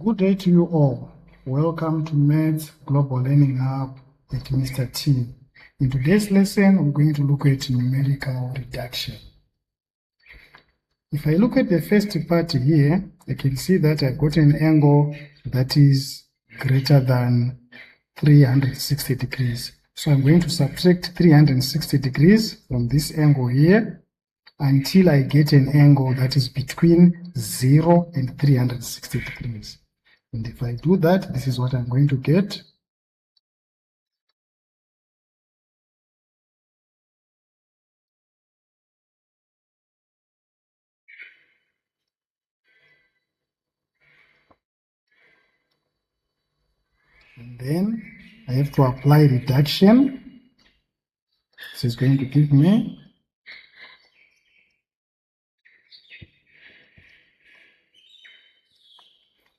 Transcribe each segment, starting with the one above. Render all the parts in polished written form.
Good day to you all. Welcome to Maths Global Learning Hub at Mr. T. In today's lesson, we're going to look at numerical reduction. If I look at the first part here, I can see that I've got an angle that is greater than 360 degrees. So I'm going to subtract 360 degrees from this angle here until I get an angle that is between 0 and 360 degrees. And if I do that, this is what I'm going to get. And then I have to apply reduction. This is going to give me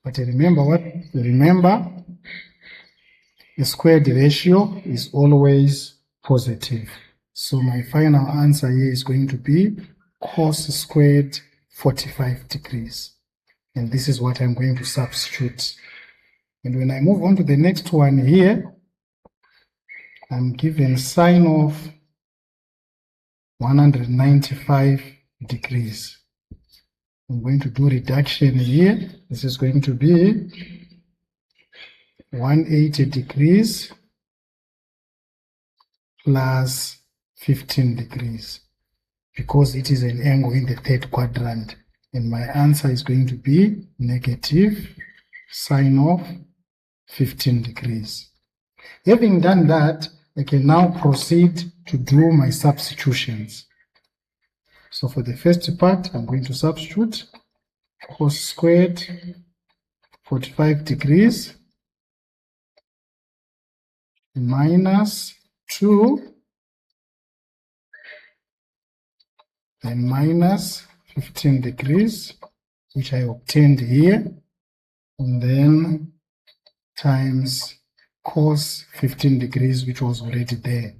but remember the squared ratio is always positive. So my final answer here is going to be cos squared 45 degrees. And this is what I'm going to substitute. And when I move on to the next one here, I'm given sine of 195 degrees. I'm going to do reduction here. This is going to be 180 degrees plus 15 degrees because it is an angle in the third quadrant. And my answer is going to be negative sine of 15 degrees. Having done that, I can now proceed to do my substitutions. So for the first part, I'm going to substitute cos squared 45 degrees minus 2 and minus 15 degrees, which I obtained here, and then times cos 15 degrees, which was already there.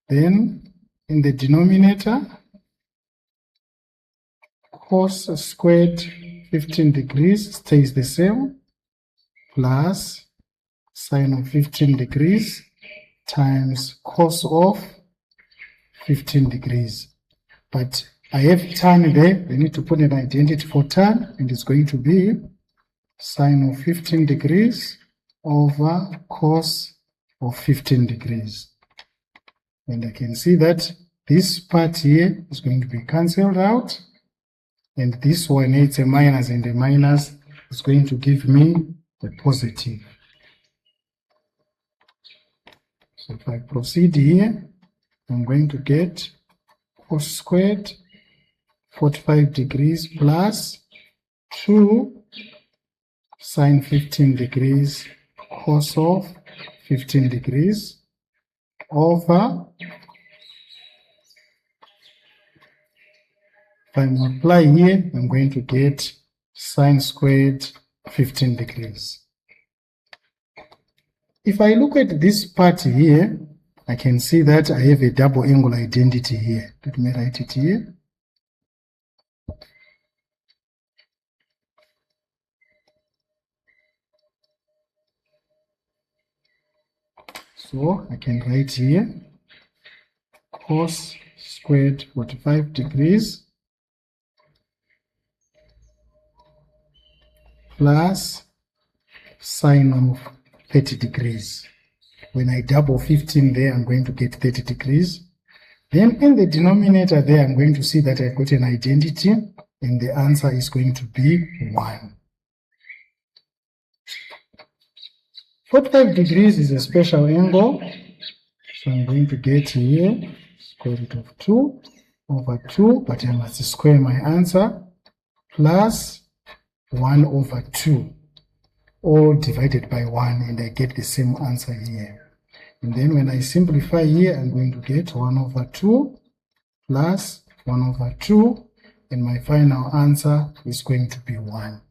Then in the denominator, cos squared 15 degrees stays the same, plus sine of 15 degrees times cos of 15 degrees. But I have tan there, I need to put an identity for tan, and it's going to be sine of 15 degrees over cos of 15 degrees. And I can see that this part here is going to be cancelled out, and this one, it's a minus, and a minus is going to give me a positive. So if I proceed here, I'm going to get cos squared 45 degrees plus 2 sine 15 degrees cos of 15 degrees over, if I multiply here, I'm going to get sine squared 15 degrees. If I look at this part here, I can see that I have a double angle identity here. Let me write it here. So I can write here cos squared 45 degrees plus sine of 30 degrees. When I double 15 there, I'm going to get 30 degrees. Then in the denominator there, I'm going to see that I've got an identity, and the answer is going to be 1. 45 degrees is a special angle, so I'm going to get here square root of 2 over 2, but I must square my answer, plus 1 over 2, all divided by 1, and I get the same answer here. And then when I simplify here, I'm going to get 1 over 2 plus 1 over 2, and my final answer is going to be 1.